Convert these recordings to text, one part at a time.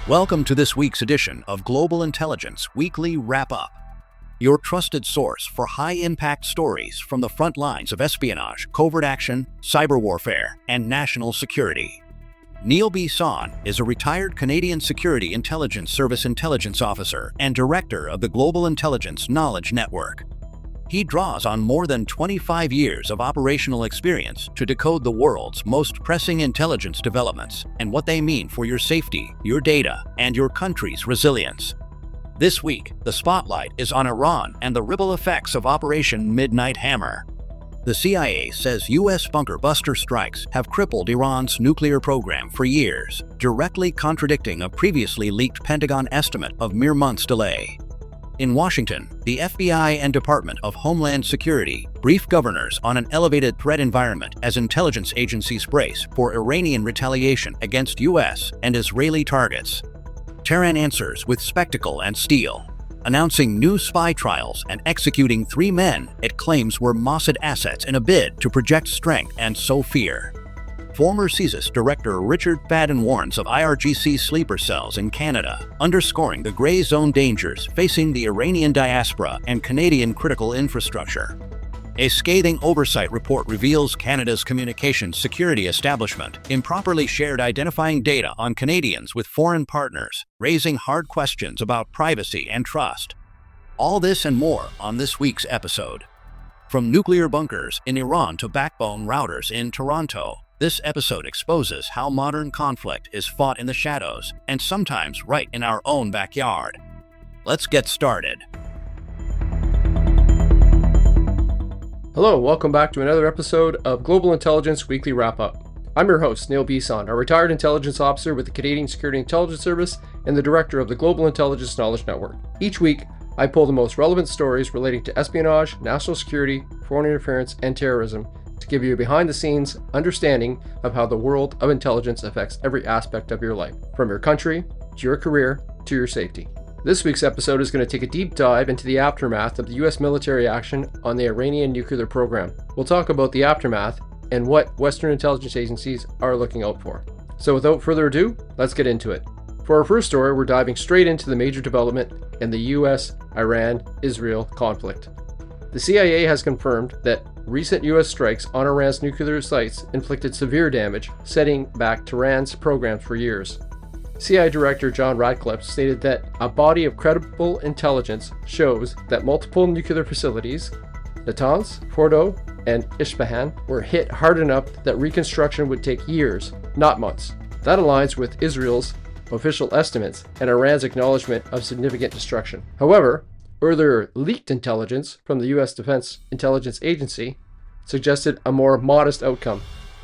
Welcome to this week's edition of Global Intelligence Weekly Wrap-Up, your trusted source for high-impact stories from the front lines of espionage, covert action, cyber warfare, and national security. Neil Bisson is a retired Canadian Security Intelligence Service intelligence officer and director of the Global Intelligence Knowledge Network. He draws on more than 25 years of operational experience to decode the world's most pressing intelligence developments and what they mean for your safety, your data, and your country's resilience. This week, the spotlight is on Iran and the ripple effects of Operation Midnight Hammer. The CIA says U.S. bunker buster strikes have crippled Iran's nuclear program for years, directly contradicting a previously leaked Pentagon estimate of mere months' delay. In Washington, the FBI and Department of Homeland Security brief governors on an elevated threat environment as intelligence agencies brace for Iranian retaliation against U.S. and Israeli targets. Tehran answers with spectacle and steel, announcing new spy trials and executing 3 men it claims were Mossad assets in a bid to project strength and sow fear. Former CSIS Director Richard Fadden warns of IRGC sleeper cells in Canada, underscoring the gray zone dangers facing the Iranian diaspora and Canadian critical infrastructure. A scathing oversight report reveals Canada's communications security establishment improperly shared identifying data on Canadians with foreign partners, raising hard questions about privacy and trust. All this and more on this week's episode. From nuclear bunkers in Iran to backbone routers in Toronto, this episode exposes how modern conflict is fought in the shadows and sometimes right in our own backyard. Let's get started. Hello, welcome back to another episode of Global Intelligence Weekly Wrap-Up. I'm your host, Neil Bisson, a retired intelligence officer with the Canadian Security Intelligence Service and the director of the Global Intelligence Knowledge Network. Each week, I pull the most relevant stories relating to espionage, national security, foreign interference, and terrorism to give you a behind-the-scenes understanding of how the world of intelligence affects every aspect of your life, from your country, to your career, to your safety. This week's episode is going to take a deep dive into the aftermath of the U.S. military action on the Iranian nuclear program. We'll talk about the aftermath and what Western intelligence agencies are looking out for. So without further ado, let's get into it. For our first story, we're diving straight into the major development in the U.S.-Iran-Israel conflict. The CIA has confirmed that recent U.S. strikes on Iran's nuclear sites inflicted severe damage, setting back Tehran's programs for years. CIA Director John Ratcliffe stated that a body of credible intelligence shows that multiple nuclear facilities, Natanz, Fordo, and Isfahan, were hit hard enough that reconstruction would take years, not months. That aligns with Israel's official estimates and Iran's acknowledgement of significant destruction. However, earlier leaked intelligence from the U.S. Defense Intelligence Agency suggested a more modest outcome,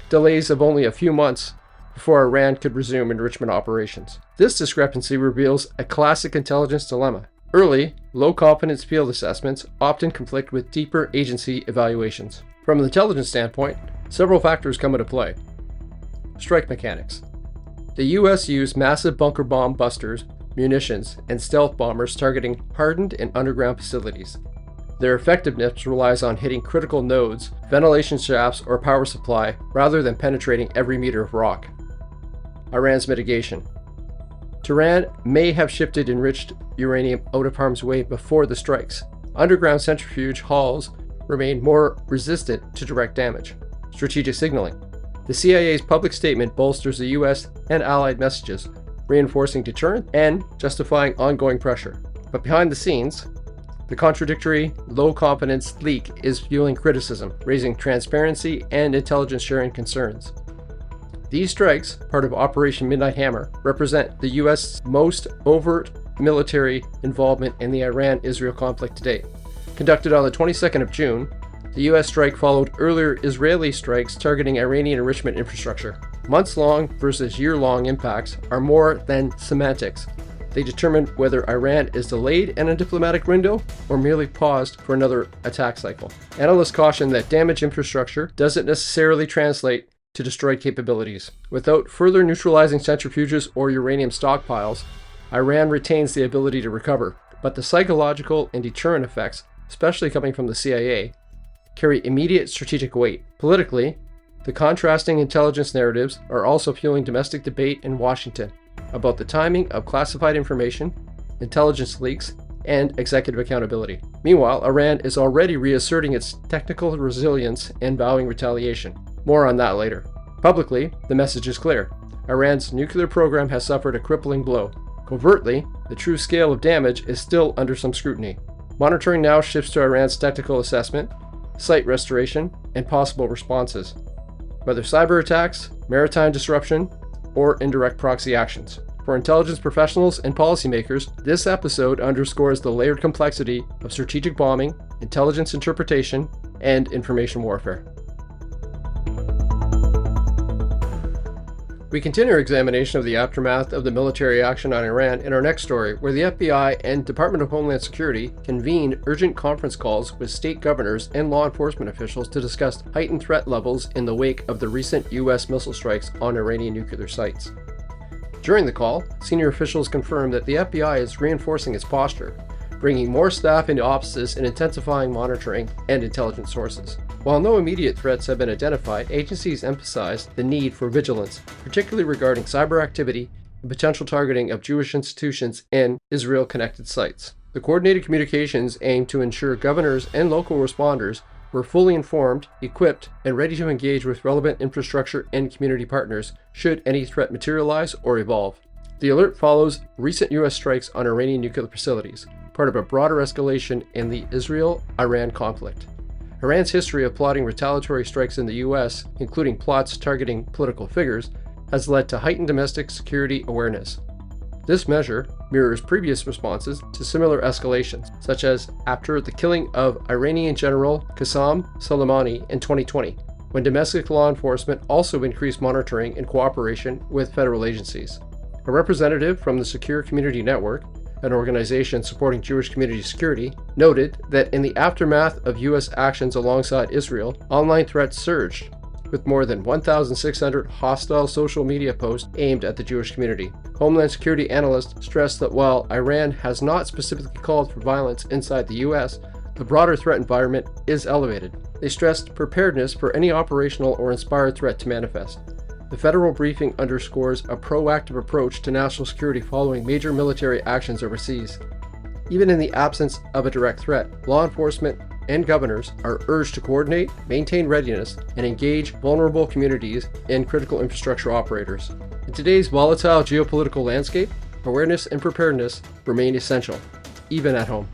delays of only a few months before Iran could resume enrichment operations. This discrepancy reveals a classic intelligence dilemma. Early, low-confidence field assessments often conflict with deeper agency evaluations. From an intelligence standpoint, several factors come into play. Strike mechanics. The U.S. used massive bunker bomb busters, munitions, and stealth bombers targeting hardened and underground facilities. Their effectiveness relies on hitting critical nodes, ventilation shafts, or power supply rather than penetrating every meter of rock. Iran's mitigation. Tehran may have shifted enriched uranium out of harm's way before the strikes. Underground centrifuge halls remain more resistant to direct damage. Strategic signaling. The CIA's public statement bolsters the U.S. and allied messages, reinforcing deterrence and justifying ongoing pressure. But behind the scenes, the contradictory, low-confidence leak is fueling criticism, raising transparency and intelligence sharing concerns. These strikes, part of Operation Midnight Hammer, represent the U.S.'s most overt military involvement in the Iran-Israel conflict to date. Conducted on the 22nd of June, the U.S. strike followed earlier Israeli strikes targeting Iranian enrichment infrastructure. Months-long versus year-long impacts are more than semantics. They determine whether Iran is delayed in a diplomatic window or merely paused for another attack cycle. Analysts caution that damaged infrastructure doesn't necessarily translate to destroyed capabilities. Without further neutralizing centrifuges or uranium stockpiles, Iran retains the ability to recover, but the psychological and deterrent effects, especially coming from the CIA, carry immediate strategic weight. Politically, the contrasting intelligence narratives are also fueling domestic debate in Washington. about the timing of classified information, intelligence leaks, and executive accountability. Meanwhile, Iran is already reasserting its technical resilience and vowing retaliation. More on that later. Publicly, the message is clear. Iran's nuclear program has suffered a crippling blow. Covertly, the true scale of damage is still under some scrutiny. Monitoring now shifts to Iran's technical assessment, site restoration, and possible responses, whether cyber attacks, maritime disruption, or indirect proxy actions. For intelligence professionals and policymakers, this episode underscores the layered complexity of strategic bombing, intelligence interpretation, and information warfare. We continue our examination of the aftermath of the military action on Iran in our next story, where the FBI and Department of Homeland Security convened urgent conference calls with state governors and law enforcement officials to discuss heightened threat levels in the wake of the recent U.S. missile strikes on Iranian nuclear sites. During the call, senior officials confirmed that the FBI is reinforcing its posture, bringing more staff into offices and intensifying monitoring and intelligence sources. While no immediate threats have been identified, agencies emphasized the need for vigilance, particularly regarding cyber activity and potential targeting of Jewish institutions and Israel-connected sites. The coordinated communications aim to ensure governors and local responders were fully informed, equipped, and ready to engage with relevant infrastructure and community partners should any threat materialize or evolve. The alert follows recent U.S. strikes on Iranian nuclear facilities, part of a broader escalation in the Israel-Iran conflict. Iran's history of plotting retaliatory strikes in the U.S., including plots targeting political figures, has led to heightened domestic security awareness. This measure mirrors previous responses to similar escalations, such as after the killing of Iranian General Qasem Soleimani in 2020, when domestic law enforcement also increased monitoring and cooperation with federal agencies. A representative from the Secure Community Network, an organization supporting Jewish community security, noted that in the aftermath of U.S. actions alongside Israel, online threats surged, with more than 1,600 hostile social media posts aimed at the Jewish community. Homeland Security analysts stressed that while Iran has not specifically called for violence inside the U.S., the broader threat environment is elevated. They stressed preparedness for any operational or inspired threat to manifest. The federal briefing underscores a proactive approach to national security following major military actions overseas. Even in the absence of a direct threat, law enforcement and governors are urged to coordinate, maintain readiness, and engage vulnerable communities and critical infrastructure operators. In today's volatile geopolitical landscape, awareness and preparedness remain essential, even at home.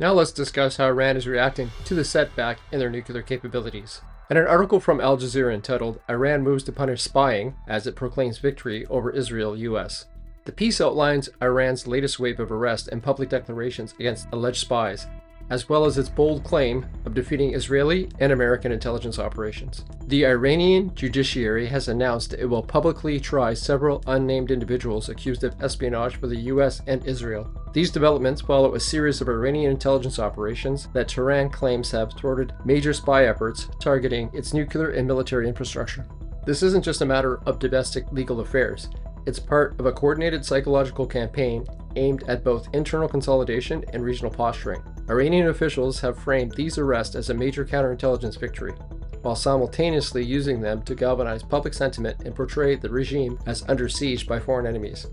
Now let's discuss how Iran is reacting to the setback in their nuclear capabilities. In an article from Al Jazeera entitled, "Iran Moves to Punish Spying as it Proclaims Victory Over Israel, U.S." The piece outlines Iran's latest wave of arrests and public declarations against alleged spies, as well as its bold claim of defeating Israeli and American intelligence operations. The Iranian judiciary has announced it will publicly try several unnamed individuals accused of espionage for the U.S. and Israel. These developments follow a series of Iranian intelligence operations that Tehran claims have thwarted major spy efforts targeting its nuclear and military infrastructure. This isn't just a matter of domestic legal affairs. It's part of a coordinated psychological campaign aimed at both internal consolidation and regional posturing. Iranian officials have framed these arrests as a major counterintelligence victory, while simultaneously using them to galvanize public sentiment and portray the regime as under siege by foreign enemies.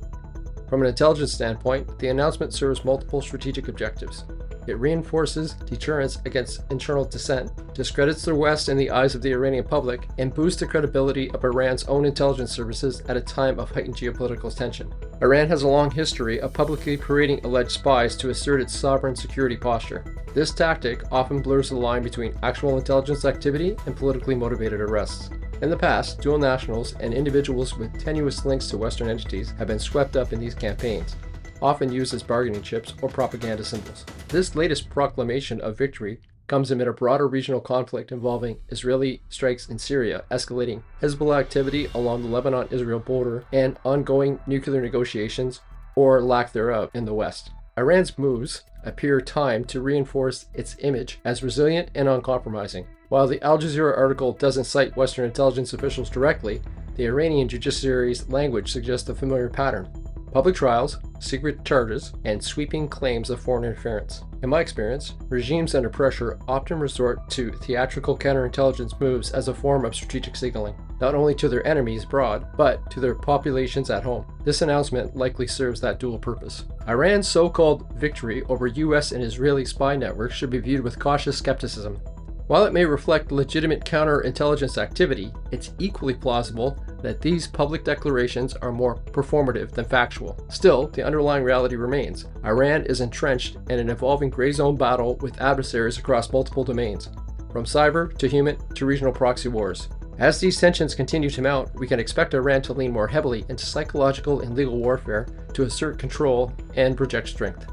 From an intelligence standpoint, the announcement serves multiple strategic objectives. It reinforces deterrence against internal dissent, discredits the West in the eyes of the Iranian public, and boosts the credibility of Iran's own intelligence services at a time of heightened geopolitical tension. Iran has a long history of publicly parading alleged spies to assert its sovereign security posture. This tactic often blurs the line between actual intelligence activity and politically motivated arrests. In the past, dual nationals and individuals with tenuous links to Western entities have been swept up in these campaigns, often used as bargaining chips or propaganda symbols. This latest proclamation of victory comes amid a broader regional conflict involving Israeli strikes in Syria, escalating Hezbollah activity along the Lebanon-Israel border, and ongoing nuclear negotiations, or lack thereof, in the West. Iran's moves appear timed to reinforce its image as resilient and uncompromising. While the Al Jazeera article doesn't cite Western intelligence officials directly, the Iranian judiciary's language suggests a familiar pattern: public trials, secret charges, and sweeping claims of foreign interference. In my experience, regimes under pressure often resort to theatrical counterintelligence moves as a form of strategic signaling, not only to their enemies abroad, but to their populations at home. This announcement likely serves that dual purpose. Iran's so-called victory over US and Israeli spy networks should be viewed with cautious skepticism. While it may reflect legitimate counterintelligence activity, it's equally plausible that these public declarations are more performative than factual. Still, the underlying reality remains. Iran is entrenched in an evolving gray zone battle with adversaries across multiple domains, from cyber to human to regional proxy wars. As these tensions continue to mount, we can expect Iran to lean more heavily into psychological and legal warfare to assert control and project strength.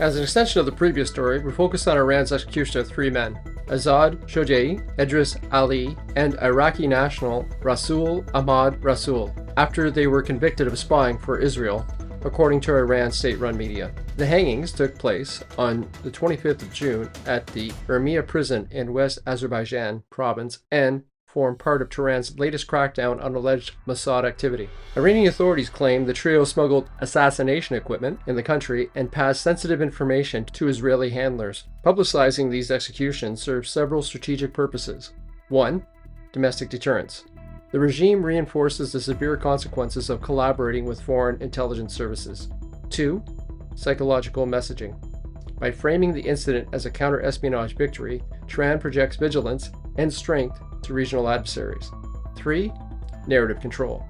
As an extension of the previous story, we focused on Iran's execution of 3 men, Azad Shojaei, Idris Ali, and Iraqi national Rasul Ahmad Rasul, after they were convicted of spying for Israel, according to Iran's state-run media. The hangings took place on the 25th of June at the Urmia prison in West Azerbaijan province and form part of Tehran's latest crackdown on alleged Mossad activity. Iranian authorities claim the trio smuggled assassination equipment in the country and passed sensitive information to Israeli handlers. Publicizing these executions serves several strategic purposes. 1. Domestic deterrence. The regime reinforces the severe consequences of collaborating with foreign intelligence services. 2. Psychological messaging. By framing the incident as a counter-espionage victory, Tehran projects vigilance and strength to regional adversaries. 3. Narrative control.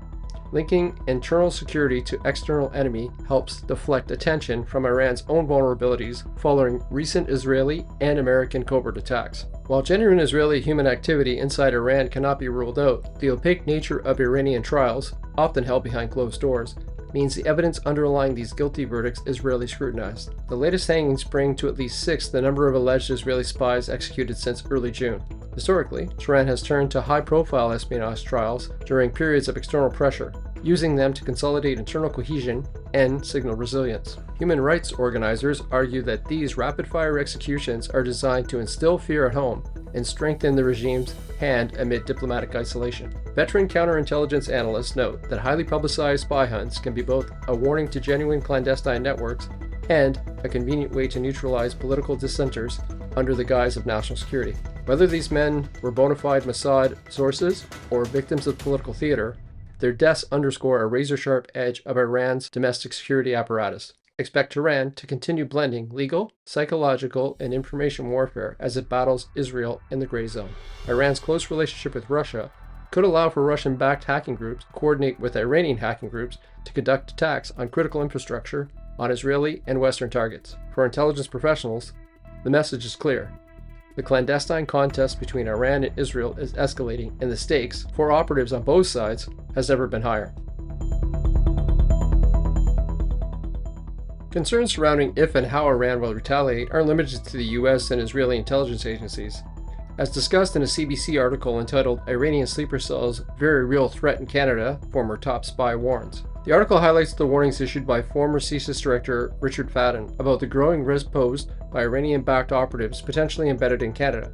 Linking internal security to external enemy helps deflect attention from Iran's own vulnerabilities following recent Israeli and American covert attacks. While genuine Israeli human activity inside Iran cannot be ruled out, the opaque nature of Iranian trials, often held behind closed doors, means the evidence underlying these guilty verdicts is rarely scrutinized. The latest hangings bring to at least 6 the number of alleged Israeli spies executed since early June. Historically, Tehran has turned to high-profile espionage trials during periods of external pressure, using them to consolidate internal cohesion and signal resilience. Human rights organizers argue that these rapid-fire executions are designed to instill fear at home and strengthen the regime's hand amid diplomatic isolation. Veteran counterintelligence analysts note that highly publicized spy hunts can be both a warning to genuine clandestine networks and a convenient way to neutralize political dissenters under the guise of national security. Whether these men were bona fide Mossad sources or victims of political theater, their deaths underscore a razor-sharp edge of Iran's domestic security apparatus. Expect Tehran to continue blending legal, psychological, and information warfare as it battles Israel in the gray zone. Iran's close relationship with Russia could allow for Russian-backed hacking groups to coordinate with Iranian hacking groups to conduct attacks on critical infrastructure on Israeli and Western targets. For intelligence professionals, the message is clear. The clandestine contest between Iran and Israel is escalating, and the stakes for operatives on both sides has never been higher. Concerns surrounding if and how Iran will retaliate are limited to the US and Israeli intelligence agencies. As discussed in a CBC article entitled Iranian Sleeper Cell's Very Real Threat in Canada, former top spy warns. The article highlights the warnings issued by former CSIS director Richard Fadden about the growing risk posed by Iranian-backed operatives potentially embedded in Canada,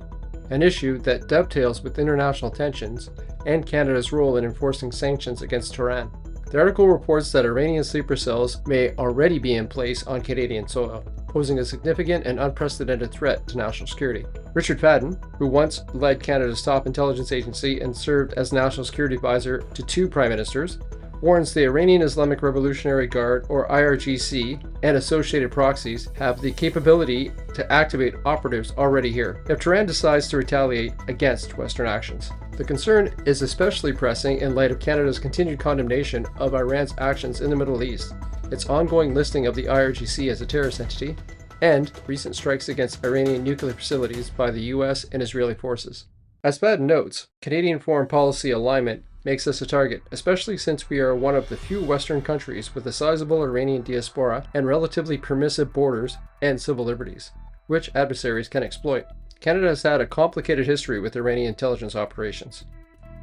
an issue that dovetails with international tensions and Canada's role in enforcing sanctions against Tehran. The article reports that Iranian sleeper cells may already be in place on Canadian soil, posing a significant and unprecedented threat to national security. Richard Fadden, who once led Canada's top intelligence agency and served as national security advisor to 2 prime ministers, warns the Iranian Islamic Revolutionary Guard, or IRGC, and associated proxies have the capability to activate operatives already here if Tehran decides to retaliate against Western actions. The concern is especially pressing in light of Canada's continued condemnation of Iran's actions in the Middle East, its ongoing listing of the IRGC as a terrorist entity, and recent strikes against Iranian nuclear facilities by the US and Israeli forces. As Fadden notes, Canadian foreign policy alignment makes us a target, especially since we are one of the few Western countries with a sizable Iranian diaspora and relatively permissive borders and civil liberties, which adversaries can exploit. Canada has had a complicated history with Iranian intelligence operations.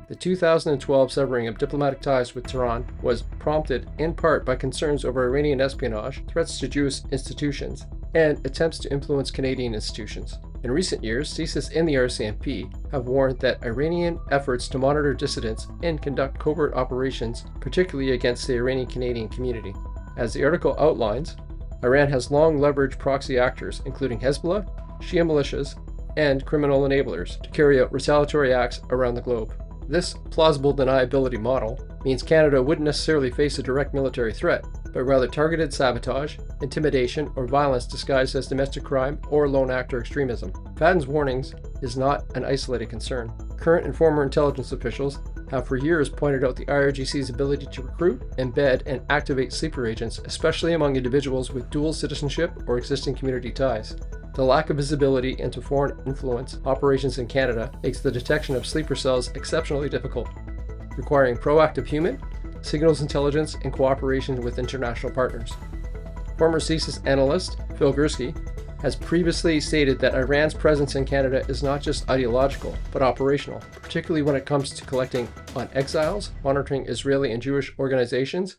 The 2012 severing of diplomatic ties with Tehran was prompted in part by concerns over Iranian espionage, threats to Jewish institutions, and attempts to influence Canadian institutions. In recent years, CSIS and the RCMP have warned that Iranian efforts to monitor dissidents and conduct covert operations, particularly against the Iranian-Canadian community, As the article outlines, Iran has long leveraged proxy actors, including Hezbollah, Shia militias, and criminal enablers, to carry out retaliatory acts around the globe. This plausible deniability model means Canada wouldn't necessarily face a direct military threat, but rather targeted sabotage, intimidation, or violence disguised as domestic crime or lone actor extremism. Fadden's warnings is not an isolated concern. Current and former intelligence officials have for years pointed out the IRGC's ability to recruit, embed, and activate sleeper agents, especially among individuals with dual citizenship or existing community ties. The lack of visibility into foreign influence operations in Canada makes the detection of sleeper cells exceptionally difficult, requiring proactive human, signals intelligence, and cooperation with international partners. Former CSIS analyst Phil Gursky has previously stated that Iran's presence in Canada is not just ideological, but operational, particularly when it comes to collecting on exiles, monitoring Israeli and Jewish organizations,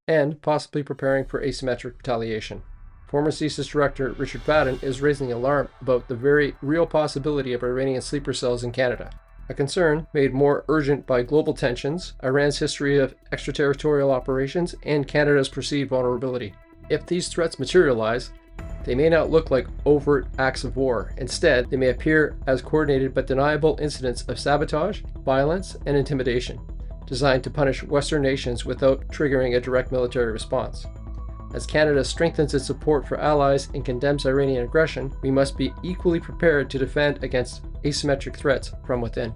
and possibly preparing for asymmetric retaliation. Former CSIS director Richard Fadden is raising the alarm about the very real possibility of Iranian sleeper cells in Canada, a concern made more urgent by global tensions, Iran's history of extraterritorial operations, and Canada's perceived vulnerability. If these threats materialize, they may not look like overt acts of war. Instead, they may appear as coordinated but deniable incidents of sabotage, violence, and intimidation, designed to punish Western nations without triggering a direct military response. As Canada strengthens its support for allies and condemns Iranian aggression, we must be equally prepared to defend against asymmetric threats from within.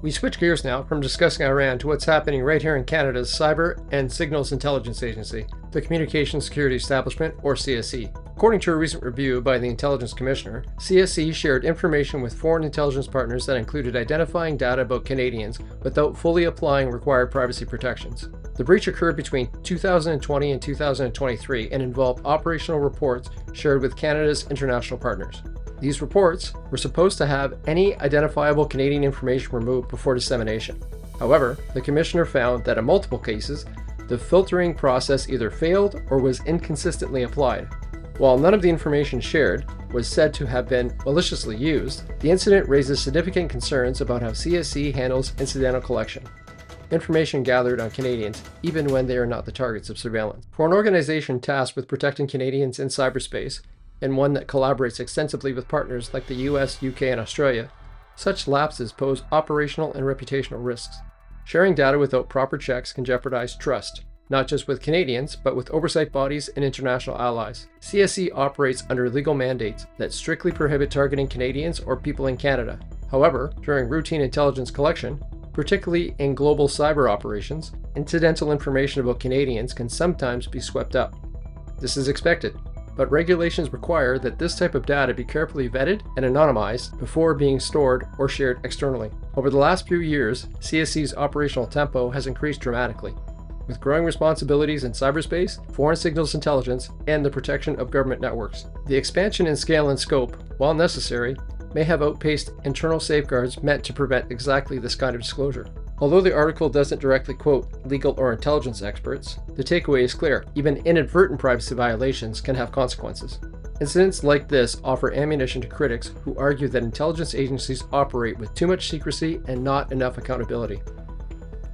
We switch gears now from discussing Iran to what's happening right here in Canada's Cyber and Signals Intelligence Agency, the Communications Security Establishment, or CSE. According to a recent review by the Intelligence Commissioner, CSE shared information with foreign intelligence partners that included identifying data about Canadians without fully applying required privacy protections. The breach occurred between 2020 and 2023 and involved operational reports shared with Canada's international partners. These reports were supposed to have any identifiable Canadian information removed before dissemination. However, the Commissioner found that in multiple cases, the filtering process either failed or was inconsistently applied. While none of the information shared was said to have been maliciously used, the incident raises significant concerns about how CSE handles incidental collection. Information gathered on Canadians, even when they are not the targets of surveillance. For an organization tasked with protecting Canadians in cyberspace, and one that collaborates extensively with partners like the US, UK, and Australia, such lapses pose operational and reputational risks. Sharing data without proper checks can jeopardize trust, not just with Canadians, but with oversight bodies and international allies. CSE operates under legal mandates that strictly prohibit targeting Canadians or people in Canada. However, during routine intelligence collection, particularly in global cyber operations, incidental information about Canadians can sometimes be swept up. This is expected, but regulations require that this type of data be carefully vetted and anonymized before being stored or shared externally. Over the last few years, CSE's operational tempo has increased dramatically, with growing responsibilities in cyberspace, foreign signals intelligence, and the protection of government networks. The expansion in scale and scope, while necessary, may have outpaced internal safeguards meant to prevent exactly this kind of disclosure. Although the article doesn't directly quote legal or intelligence experts, the takeaway is clear. Even inadvertent privacy violations can have consequences. Incidents like this offer ammunition to critics who argue that intelligence agencies operate with too much secrecy and not enough accountability.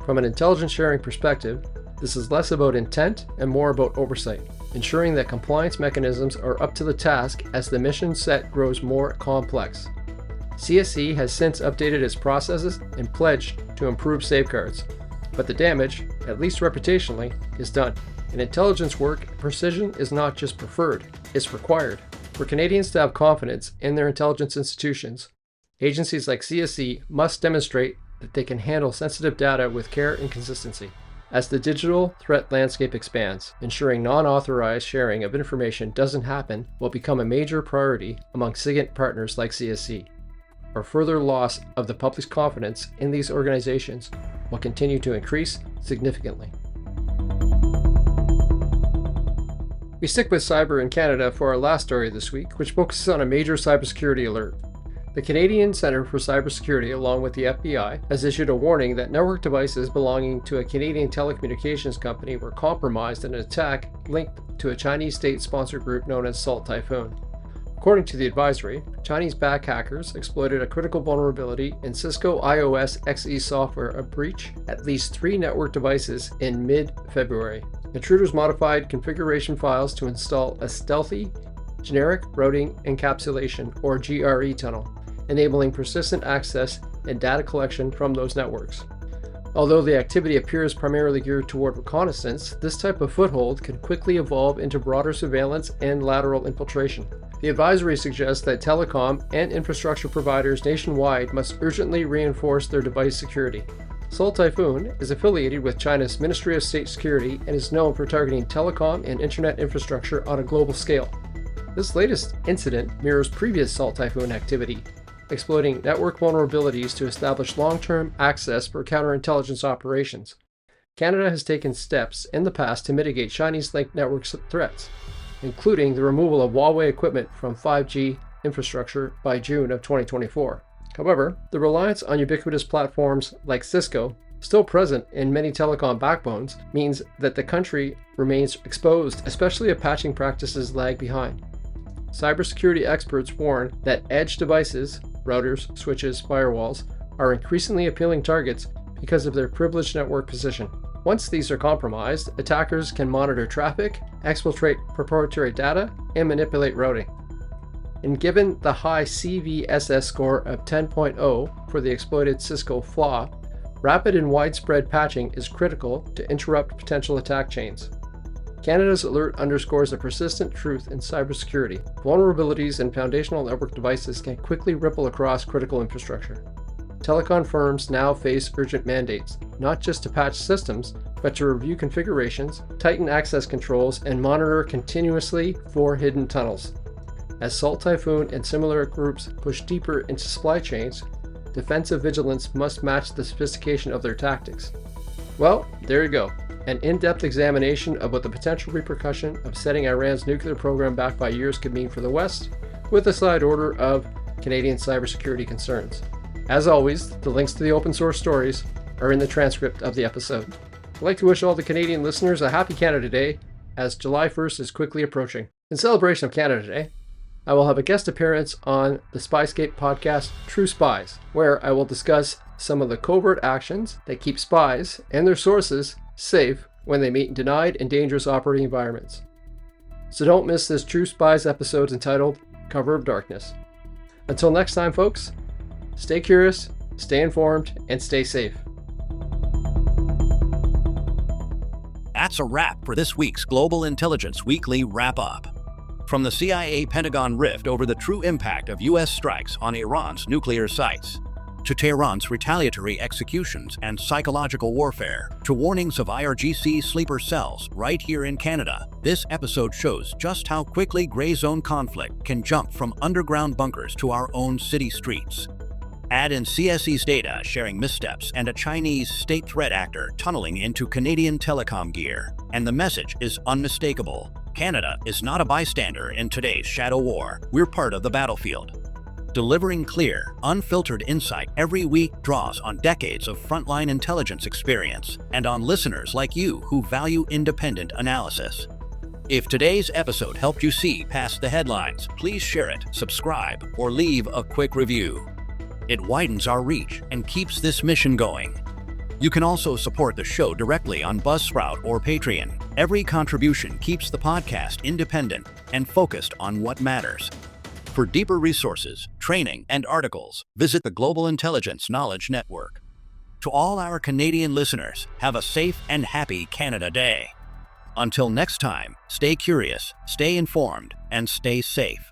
From an intelligence sharing perspective, this is less about intent and more about oversight, ensuring that compliance mechanisms are up to the task as the mission set grows more complex. CSE has since updated its processes and pledged to improve safeguards, but the damage, at least reputationally, is done. In intelligence work, precision is not just preferred, it's required. For Canadians to have confidence in their intelligence institutions, agencies like CSE must demonstrate that they can handle sensitive data with care and consistency. As the digital threat landscape expands, ensuring non-authorized sharing of information doesn't happen will become a major priority among SIGINT partners like CSE. Or further loss of the public's confidence in these organizations will continue to increase significantly. We stick with cyber in Canada for our last story this week, which focuses on a major cybersecurity alert. The Canadian Centre for Cybersecurity, along with the FBI, has issued a warning that network devices belonging to a Canadian telecommunications company were compromised in an attack linked to a Chinese state-sponsored group known as Typhoon. According to the advisory, Chinese backhackers exploited a critical vulnerability in Cisco iOS XE software of breach at least 3 network devices in mid-February. Intruders modified configuration files to install a stealthy generic routing encapsulation or GRE tunnel, enabling persistent access and data collection from those networks. Although the activity appears primarily geared toward reconnaissance, this type of foothold can quickly evolve into broader surveillance and lateral infiltration. The advisory suggests that telecom and infrastructure providers nationwide must urgently reinforce their device security. Seoul Typhoon is affiliated with China's Ministry of State Security and is known for targeting telecom and internet infrastructure on a global scale. This latest incident mirrors previous Seoul Typhoon activity, exploiting network vulnerabilities to establish long-term access for counterintelligence operations. Canada has taken steps in the past to mitigate Chinese-linked network threats, including the removal of Huawei equipment from 5G infrastructure by June of 2024. However, the reliance on ubiquitous platforms like Cisco, still present in many telecom backbones, means that the country remains exposed, especially if patching practices lag behind. Cybersecurity experts warn that edge devices, routers, switches, firewalls, are increasingly appealing targets because of their privileged network position. Once these are compromised, attackers can monitor traffic, exfiltrate proprietary data, and manipulate routing. And given the high CVSS score of 10.0 for the exploited Cisco flaw, rapid and widespread patching is critical to interrupt potential attack chains. Canada's alert underscores a persistent truth in cybersecurity. Vulnerabilities in foundational network devices can quickly ripple across critical infrastructure. Telecom firms now face urgent mandates, not just to patch systems, but to review configurations, tighten access controls, and monitor continuously for hidden tunnels. As Seoul Typhoon and similar groups push deeper into supply chains, defensive vigilance must match the sophistication of their tactics. Well, there you go. An in-depth examination of what the potential repercussion of setting Iran's nuclear program back by years could mean for the West, with a side order of Canadian cybersecurity concerns. As always, the links to the open source stories are in the transcript of the episode. I'd like to wish all the Canadian listeners a happy Canada Day, as July 1st is quickly approaching. In celebration of Canada Day, I will have a guest appearance on the Spyscape podcast, True Spies, where I will discuss some of the covert actions that keep spies and their sources safe when they meet in denied and dangerous operating environments. So don't miss this True Spies episode entitled Cover of Darkness. Until next time, folks, stay curious, stay informed, and stay safe. That's a wrap for this week's Global Intelligence Weekly Wrap-Up. From the CIA Pentagon rift over the true impact of U.S. strikes on Iran's nuclear sites, to Tehran's retaliatory executions and psychological warfare, to warnings of IRGC sleeper cells right here in Canada, this episode shows just how quickly gray zone conflict can jump from underground bunkers to our own city streets. Add in CSIS data sharing missteps and a Chinese state threat actor tunneling into Canadian telecom gear, and the message is unmistakable. Canada is not a bystander in today's shadow war. We're part of the battlefield. Delivering clear, unfiltered insight every week draws on decades of frontline intelligence experience and on listeners like you who value independent analysis. If today's episode helped you see past the headlines, please share it, subscribe, or leave a quick review. It widens our reach and keeps this mission going. You can also support the show directly on Buzzsprout or Patreon. Every contribution keeps the podcast independent and focused on what matters. For deeper resources, training, and articles, visit the Global Intelligence Knowledge Network. To all our Canadian listeners, have a safe and happy Canada Day. Until next time, stay curious, stay informed, and stay safe.